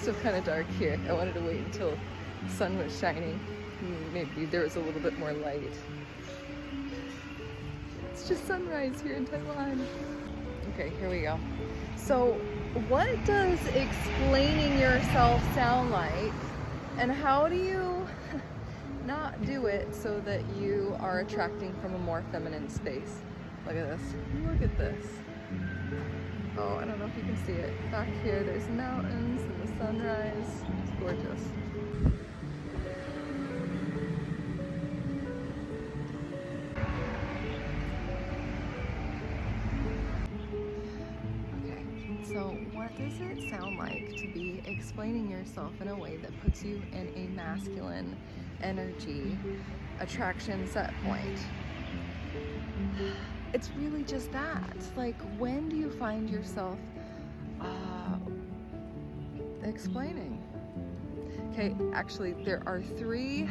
still kind of dark here. I wanted to wait until the sun was shining. Maybe there was a little bit more light. It's just sunrise here in Taiwan. Okay, here we go. So what does explaining yourself sound like? And how do you not do it so that you are attracting from a more feminine space? Look at this. Look at this. Oh, I don't know if you can see it. Back here, there's mountains and the sunrise. It's gorgeous. Okay, so what does it sound like to be explaining yourself in a way that puts you in a masculine energy attraction set point? It's really just that. Like, when do you find yourself explaining? Okay, actually, there are three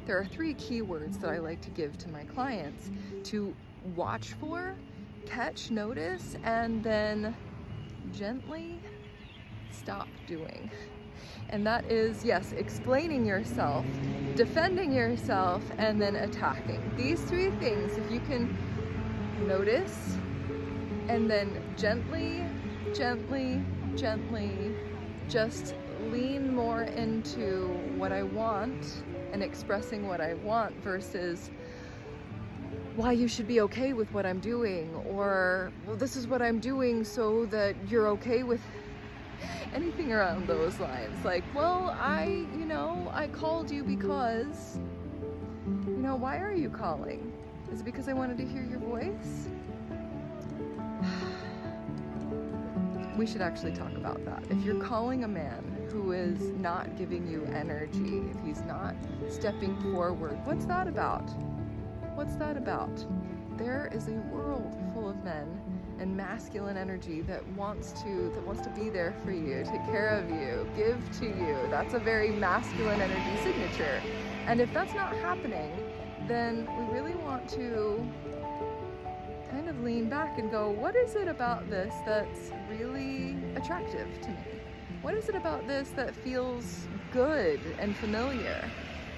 keywords that I like to give to my clients to watch for, catch, notice, and then gently stop doing. And that is, yes, explaining yourself, defending yourself, and then attacking. These three things, if you can notice and then gently just lean more into what I want and expressing what I want versus why you should be okay with what I'm doing, or, well, this is what I'm doing so that you're okay with anything around those lines. Like, well, I called you because, why are you calling? Is it because I wanted to hear your voice? We should actually talk about that. If you're calling a man who is not giving you energy, if he's not stepping forward, what's that about? What's that about? There is a world full of men and masculine energy that wants to be there for you, take care of you, give to you. That's a very masculine energy signature. And if that's not happening, then we really want to kind of lean back and go, what is it about this that's really attractive to me? What is it about this that feels good and familiar?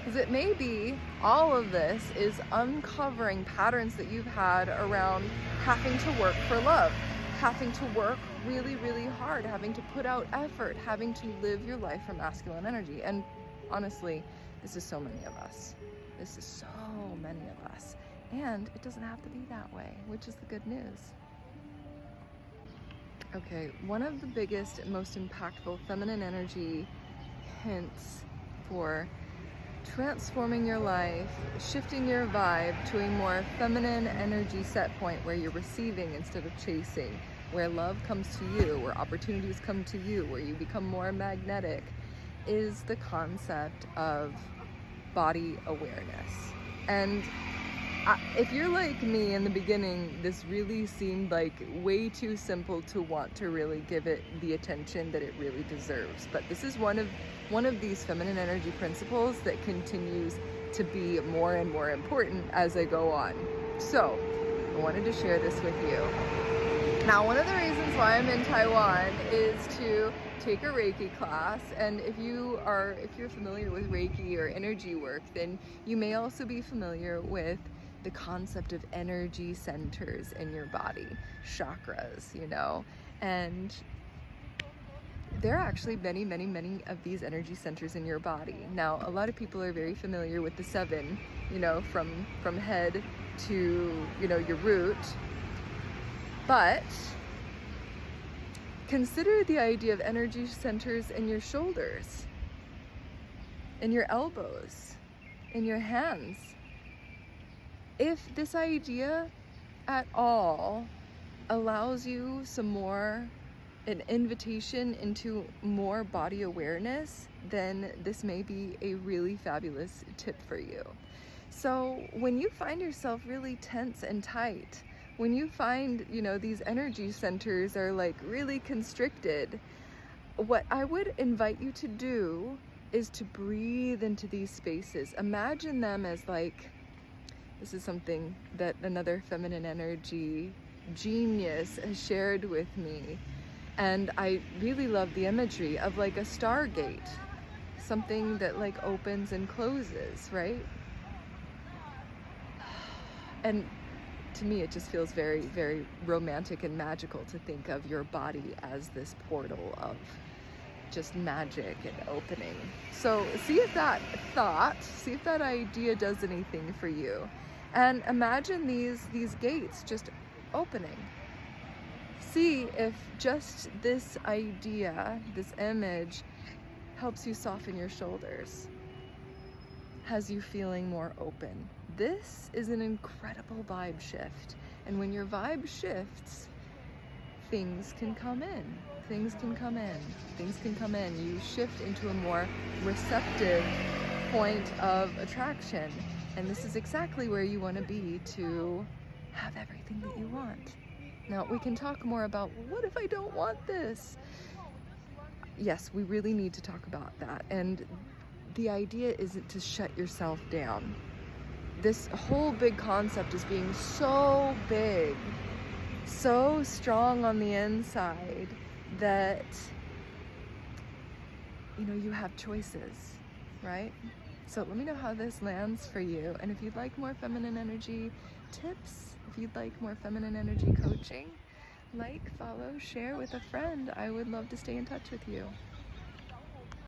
Because it may be all of this is uncovering patterns that you've had around having to work for love, having to work really, really hard, having to put out effort, having to live your life from masculine energy. And honestly, this is so many of us. This is so many of us. And it doesn't have to be that way, which is the good news. Okay, one of the biggest and most impactful feminine energy hints for transforming your life, shifting your vibe to a more feminine energy set point where you're receiving instead of chasing, where love comes to you, where opportunities come to you, where you become more magnetic, is the concept of body awareness. And if you're like me in the beginning, this really seemed like way too simple to want to really give it the attention that it really deserves. But this is one of these feminine energy principles that continues to be more and more important as I go on. So I wanted to share this with you. Now, one of the reasons why I'm in Taiwan is to take a Reiki class, and if you're familiar with Reiki or energy work, then you may also be familiar with the concept of energy centers in your body, chakras, and there are actually many, many, many of these energy centers in your body. Now, a lot of people are very familiar with the 7, from head to, your root, but consider the idea of energy centers in your shoulders, in your elbows, in your hands. If this idea at all allows you an invitation into more body awareness, then this may be a really fabulous tip for you. So when you find yourself really tense and tight, when you find, these energy centers are like really constricted, what I would invite you to do is to breathe into these spaces. Imagine them as like, this is something that another feminine energy genius has shared with me. And I really love the imagery of like a stargate, something that like opens and closes, right? And to me, it just feels very, very romantic and magical to think of your body as this portal of just magic and opening. So see if that thought, see if that idea does anything for you. And imagine these gates just opening. See if just this idea, this image, helps you soften your shoulders, has you feeling more open. This is an incredible vibe shift. And when your vibe shifts, things can come in. Things can come in. Things can come in. You shift into a more receptive point of attraction. And this is exactly where you want to be to have everything that you want. Now, we can talk more about, what if I don't want this? Yes, we really need to talk about that. And the idea isn't to shut yourself down. This whole big concept is being so big, so strong on the inside that, you have choices, right? So let me know how this lands for you. And if you'd like more feminine energy tips, if you'd like more feminine energy coaching, like, follow, share with a friend. I would love to stay in touch with you.